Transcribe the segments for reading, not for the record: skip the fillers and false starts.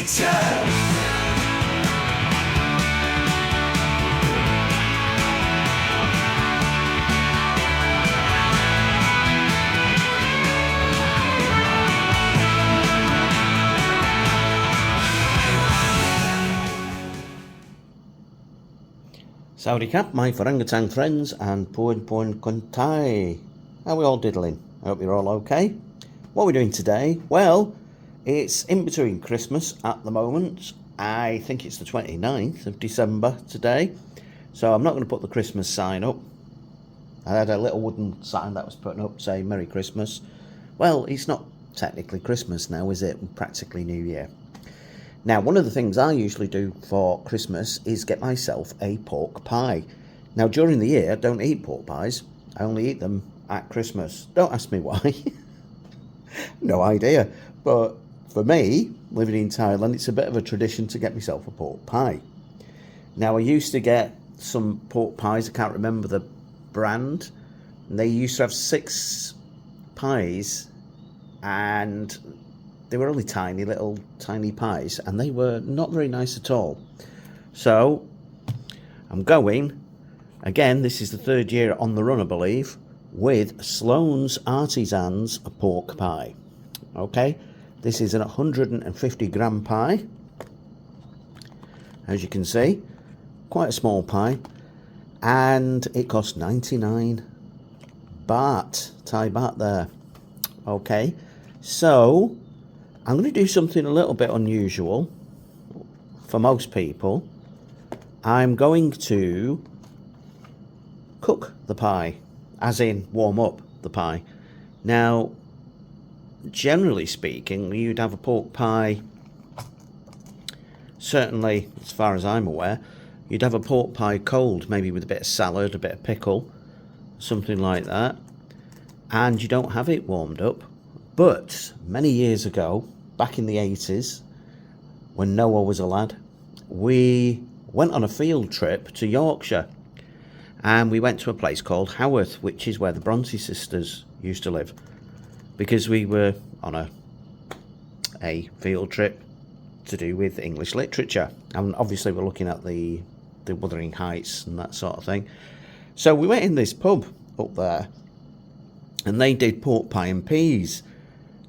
return. Sawadee khap, my orangutan friends, and Puan Kuntai. How are we all diddling? I hope you're all okay. What are we doing today? Well, it's in between Christmas at the moment. I think it's the 29th of December today. So I'm not going to put the Christmas sign up. I had a little wooden sign that was put up saying Merry Christmas. Well, it's not technically Christmas now, is it? Practically New Year. Now, one of the things I usually do for Christmas is get myself a pork pie. Now, during the year, I don't eat pork pies. I only eat them at Christmas. Don't ask me why. No idea. But for me, living in Thailand, it's a bit of a tradition to get myself a pork pie. Now, I used to get some pork pies. I can't remember the brand. And they used to have 6 pies, and they were only tiny pies, and they were not very nice at all. So I'm going again. This is the 3rd year on the run, I believe, with Sloan's Artisans pork pie. Okay, this is an 150 gram pie, as you can see, quite a small pie, and it cost 99 baht, Thai baht there. Okay, so I'm going to do something a little bit unusual for most people. I'm going to cook the pie, as in warm up the pie. Now, generally speaking, you'd have a pork pie, certainly as far as I'm aware, you'd have a pork pie cold, maybe with a bit of salad, a bit of pickle, something like that, and you don't have it warmed up. But many years ago, back in the 80s, when Noah was a lad, we went on a field trip to Yorkshire, and we went to a place called Howorth, which is where the Bronte sisters used to live, because we were on a field trip to do with English literature, and obviously we're looking at the Wuthering Heights and that sort of thing. So we went in this pub up there, and they did pork pie and peas.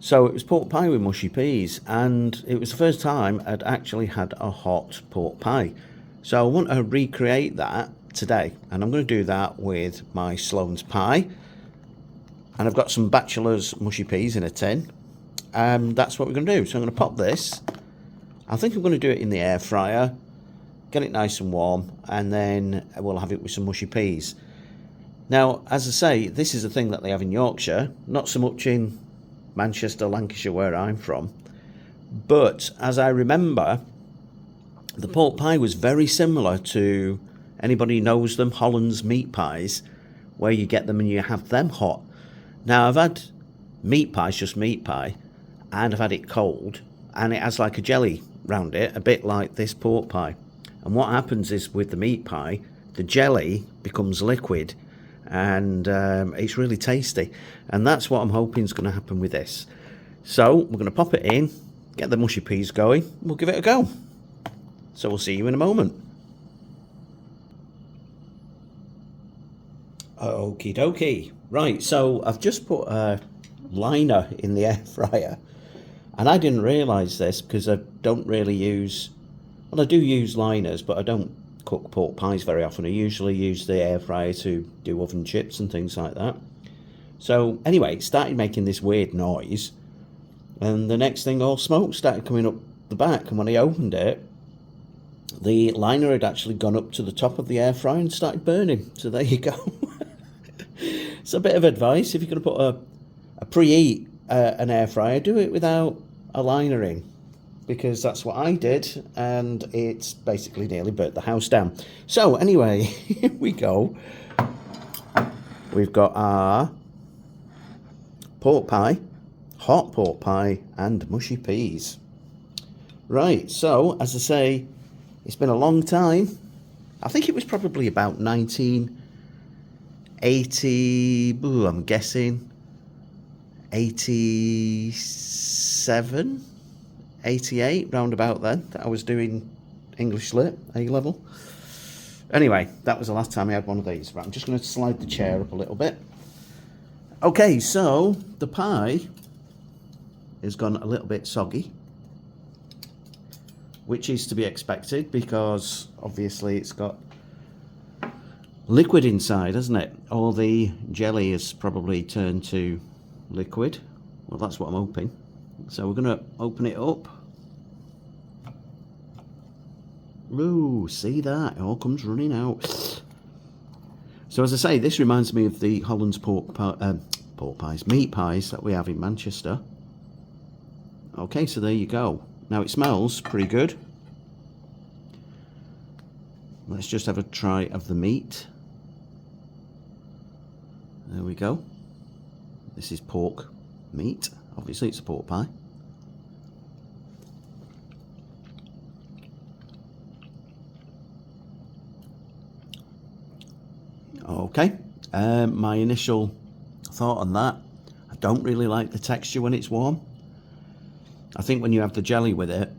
So it was pork pie with mushy peas, and it was the first time I'd actually had a hot pork pie. So I want to recreate that today, and I'm going to do that with my Sloan's pie. And I've got some Bachelor's mushy peas in a tin. That's what we're going to do. So I'm going to pop this. I think I'm going to do it in the air fryer, get it nice and warm, and then we'll have it with some mushy peas. Now, as I say, this is a thing that they have in Yorkshire, not so much in Manchester, Lancashire, where I'm from. But as I remember, the pork pie was very similar to, anybody who knows them, Holland's meat pies, where you get them and you have them hot. Now, I've had meat pies, just meat pie, and I've had it cold, and it has like a jelly round it, a bit like this pork pie. And what happens is, with the meat pie, the jelly becomes liquid, and it's really tasty, and that's what I'm hoping is going to happen with this. So we're going to pop it in, get the mushy peas going, we'll give it a go. So we'll see you in a moment. Okie dokie. Right, so I've just put a liner in the air fryer, and I didn't realise this because I don't really use, well, I do use liners, but I don't cook pork pies very often. I usually use the air fryer to do oven chips and things like that. So anyway, it started making this weird noise, and the next thing, all smoke started coming up the back, and when I opened it, the liner had actually gone up to the top of the air fryer and started burning. So there you go. It's a bit of advice: if you're going to put a preheat an air fryer, do it without a liner in, because that's what I did, and it's basically nearly burnt the house down. So anyway, here we go. We've got our pork pie, hot pork pie, and mushy peas. Right, so as I say, it's been a long time. I think it was probably about 1980, I'm guessing 87. 88, round about then, that I was doing English Lit, A-level. Anyway, that was the last time I had one of these. Right, I'm just going to slide the chair up a little bit. Okay, so the pie has gone a little bit soggy, which is to be expected because obviously it's got liquid inside, hasn't it? All the jelly has probably turned to liquid. Well, that's what I'm hoping. So we're going to open it up. Ooh, see that? It all comes running out. So as I say, this reminds me of the Holland's meat pies that we have in Manchester. Okay, so there you go. Now it smells pretty good. Let's just have a try of the meat. There we go. This is pork meat. Obviously it's a pork pie. Okay, my initial thought on that, I don't really like the texture when it's warm. I think when you have the jelly with it,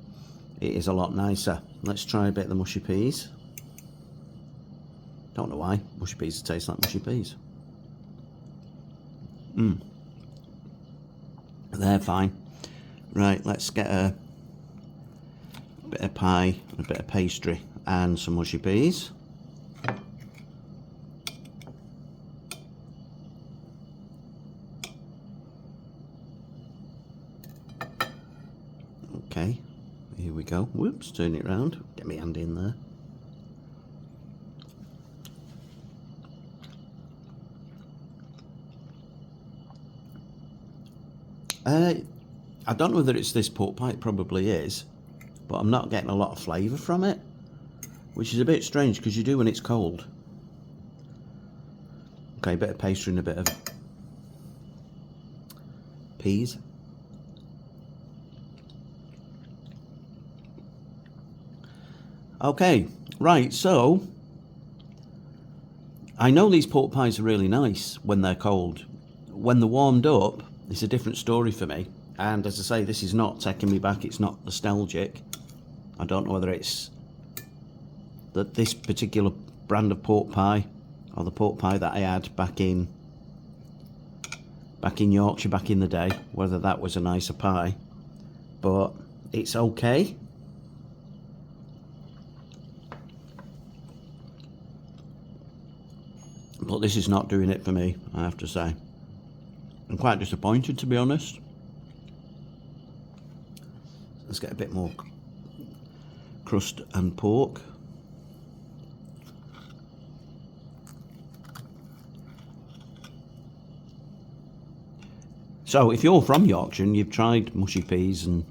it is a lot nicer. Let's try a bit of the mushy peas. Don't know why, mushy peas taste like mushy peas. They're fine. Right, let's get a bit of pie, a bit of pastry and some mushy peas. Okay, here we go. Whoops, turn it round. Get my hand in there. I don't know whether it's this pork pie, it probably is, but I'm not getting a lot of flavour from it, which is a bit strange because you do when it's cold. Okay, a bit of pastry and a bit of peas. Okay, right, so I know these pork pies are really nice when they're cold. When they're warmed up, it's a different story for me. And as I say, this is not taking me back, it's not nostalgic. I don't know whether it's that this particular brand of pork pie or the pork pie that I had back in Yorkshire back in the day, whether that was a nicer pie, but it's okay. But this is not doing it for me, I have to say. I'm quite disappointed, to be honest. Let's get a bit more crust and pork. So if you're from Yorkshire and you've tried mushy peas and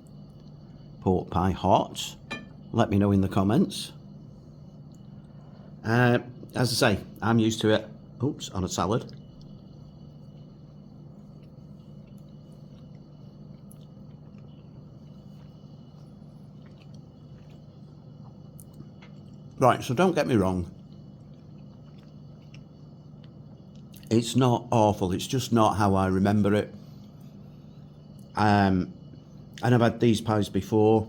pork pie hot, let me know in the comments. As I say, I'm used to it. Oops, on a salad. Right, so don't get me wrong. It's not awful, it's just not how I remember it. And I've had these pies before.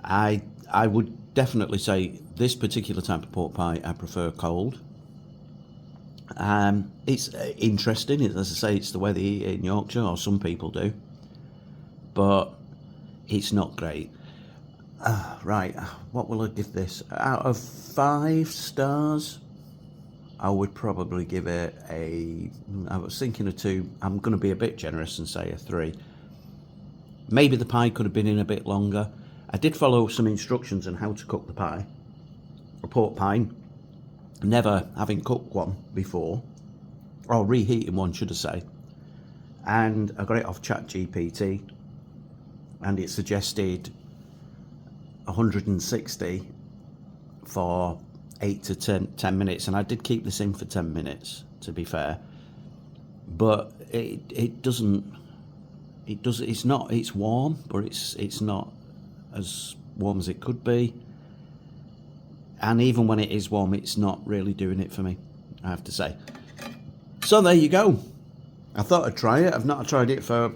I would definitely say this particular type of pork pie I prefer cold. It's interesting, as I say, it's the way they eat it in Yorkshire, or some people do, but it's not great. Right, what will I give this? Out of 5 stars, I would probably give it I was thinking a 2. I'm going to be a bit generous and say a 3. Maybe the pie could have been in a bit longer. I did follow some instructions on how to cook the pie, a pork pie, never having cooked one before, or reheating one, should I say. And I got it off ChatGPT, and it suggested 160 for 8 to 10 minutes, and I did keep this in for 10 minutes, to be fair. But it's warm, but it's not as warm as it could be. And even when it is warm, it's not really doing it for me, I have to say. So there you go. I thought I'd try it. I've not tried it for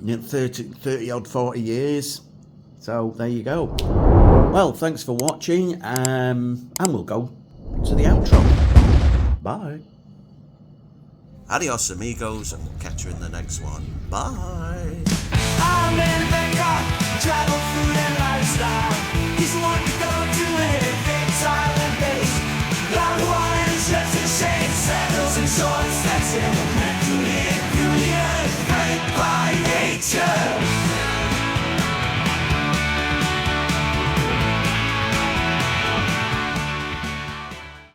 30 odd 40 years. So there you go. Well, thanks for watching, and we'll go to the outro. Bye. Adios amigos, and we'll catch you in the next one. Bye. I'm in Bangkok, travel, food and lifestyle. He's the one to go to anything silent based. Loud Hawaiian shirts and shades, sandals and shorts, that's him.